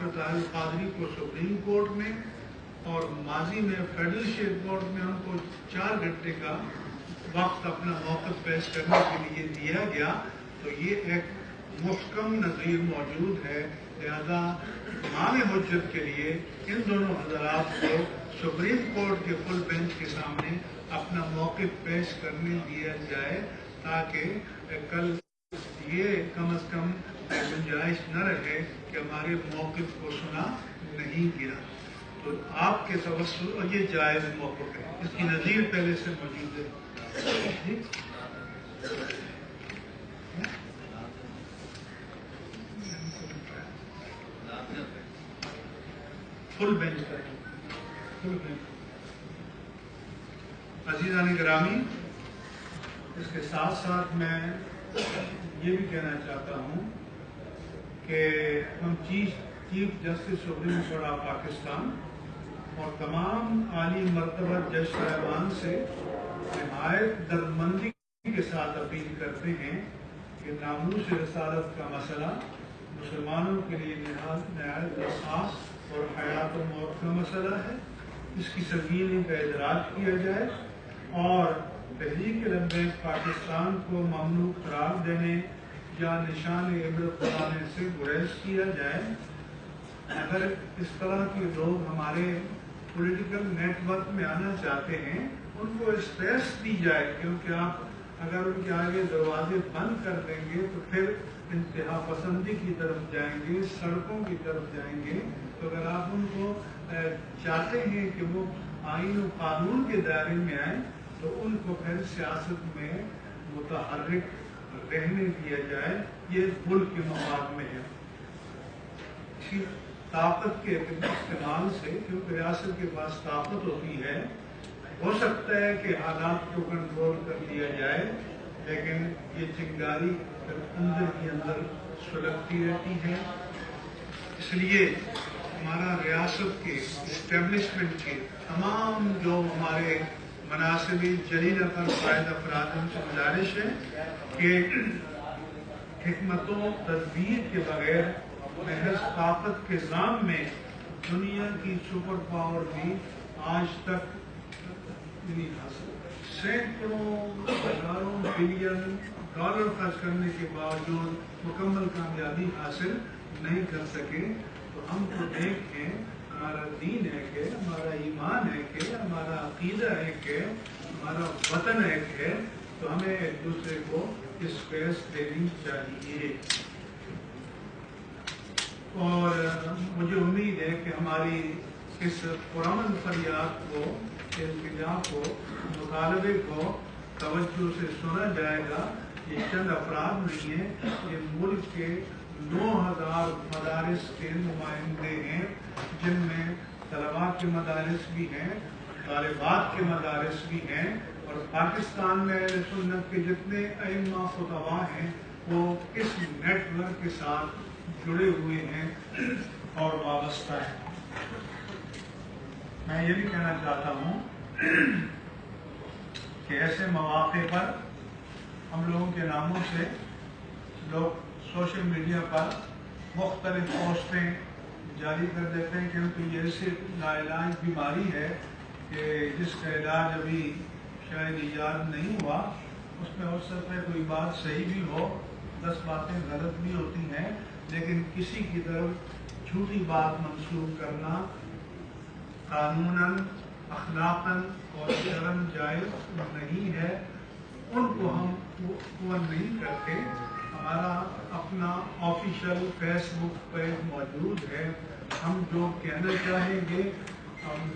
قادری کو supreme court میں اور ماضی میں فیڈرل اسٹیٹ کورٹ میں ہم کو 4 گھنٹے کا وقت اپنا موقف پیش کرنے کے لیے دیا گیا، تو یہ ایک محکم نظیر موجود ہے، لہذا امام حجت کے لیے ان دونوں حضرات کو سپریم کورٹ کے فل بینچ کے سامنے اپنا موقف پیش کرنے دیا جائے، تاکہ کل یہ کم از کم گنجائش نہ رہے کہ ہمارے موقف کو سنا نہیں گیا۔ تو آپ کے توسل اور یہ جائز موقف ہے، اس کی نظیر پہلے سے موجود ہے۔ فل بینچ کا فل بینچ۔ عزیزان گرامی، اس کے ساتھ ساتھ میں یہ بھی کہنا چاہتا ہوں کہ ہم chief justice supreme court of Pakistan اور تمام عالی مرتبہ جج صاحبان سے نہایت دردمندی کے ساتھ اپیل کرتے ہیں کہ ناموس رسالت کا مسئلہ مسلمانوں کے لیے نہایت حساس اور حیات و موت کا مسئلہ ہے، اس کی سنگینی کا ادراک کیا جائے اور تحریک لبیک پاکستان کو ممنوع قرار دینے یا نشان عبرت بنانے سے گریز کیا جائے۔ اگر اس طرح کے لوگ ہمارے پولیٹیکل نیٹ ورک میں آنا چاہتے ہیں، ان کو اسپیس دی جائے، کیونکہ آپ اگر ان کے آگے دروازے بند کر دیں گے تو پھر انتہا پسندی کی طرف جائیں گے، سڑکوں کی طرف جائیں گے۔ تو اگر آپ ان کو چاہتے ہیں کہ وہ آئین و قانون کے دائرے میں آئیں تو ان کو پھر سیاست میں متحرک رہنے دیا جائے، یہ ملک کے مفاد میں ہے۔ اسی طاقت کے استعمال سے، کیونکہ ریاست کے پاس طاقت ہوتی ہے، ہو سکتا ہے کہ حالات کو کنٹرول کر لیا جائے، لیکن یہ چنگاری اندر ہی اندر سلگتی رہتی ہے۔ اس لیے ہمارا ریاست کے اسٹیبلشمنٹ کے تمام جو ہمارے مناسب جلیل پر فائد افراد ان سے گزارش ہے کہ حکمت و تدبیر کے بغیر محض طاقت کے ضام میں دنیا کی سپر پاور بھی آج تک سینکڑوں ہزاروں بلین ڈالر خرچ کرنے کے باوجود مکمل کامیابی حاصل نہیں کر سکے۔ تو ہم کو دیکھیں، ہمارا دین ایک ہے، ہمارا ایمان ایک ہے، ہمارا عقیدہ ایک ہے، ہمارا وطن ایک ہے، تو ہمیں ایک دوسرے کو اسپیس دینی چاہیے۔ اور مجھے امید ہے کہ ہماری اس پرامن فریاد کو، التجا کو، مطالبے کو توجہ سے سنا جائے گا۔ یہ چند افراد نہیں ہیں، یہ ملک کے 9000 مدارس کے نمائندے ہیں، جن میں طلباء کے مدارس بھی ہیں، طالبات کے مدارس بھی ہیں، اور پاکستان میں اہل سنت کے جتنے ائمہ خطباء ہیں وہ اس نیٹ ورک کے ساتھ جڑے ہوئے ہیں اور وابستہ ہیں۔ میں یہ بھی کہنا چاہتا ہوں کہ ایسے مواقع پر ہم لوگوں کے ناموں سے لوگ سوشل میڈیا پر مختلف پوسٹیں جاری کر دیتے ہیں، کیونکہ یہ ایسی لاعلاج بیماری ہے کہ جس کا علاج ابھی شاید ایجاد نہیں ہوا۔ اس میں ہو سکتا ہے کوئی بات صحیح بھی ہو، 10 باتیں غلط بھی ہوتی ہیں، لیکن کسی کی طرف جھوٹی بات منسوب کرنا قانوناً، اخلاقاً اور شرعاً جائز نہیں ہے۔ ان کو ہم قبول نہیں کرتے۔ ہمارا اپنا آفیشیل فیس بک پیج موجود ہے، ہم جو کہنا چاہیں گے ہم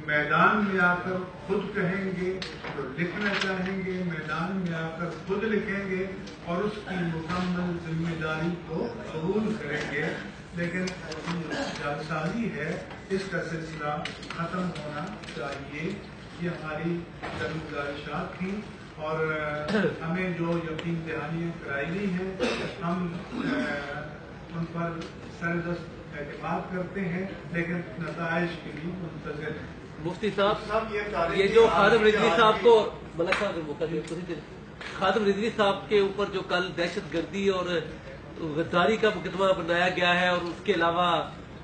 میدان میں آ کر خود کہیں گے، جو لکھنا چاہیں گے میدان میں آ کر خود لکھیں گے اور اس کی مکمل ذمہ داری کو قبول کریں گے۔ لیکن جعلسازی ہے، اس کا سلسلہ ختم ہونا چاہیے۔ یہ ہماری گزارشات تھیں، اور ہمیں جو یقین دہانیاں کرائی گئی ہیں ہم ان پر سردست اعتماد کرتے ہیں، لیکن نتائج کے لیے منتظر ہیں۔ مفتی صاحب، یہ جو خادم رضوی صاحب کو خادم رضوی صاحب کے اوپر جو کل دہشت گردی اور غداری کا مقدمہ بنایا گیا ہے، اور اس کے علاوہ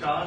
4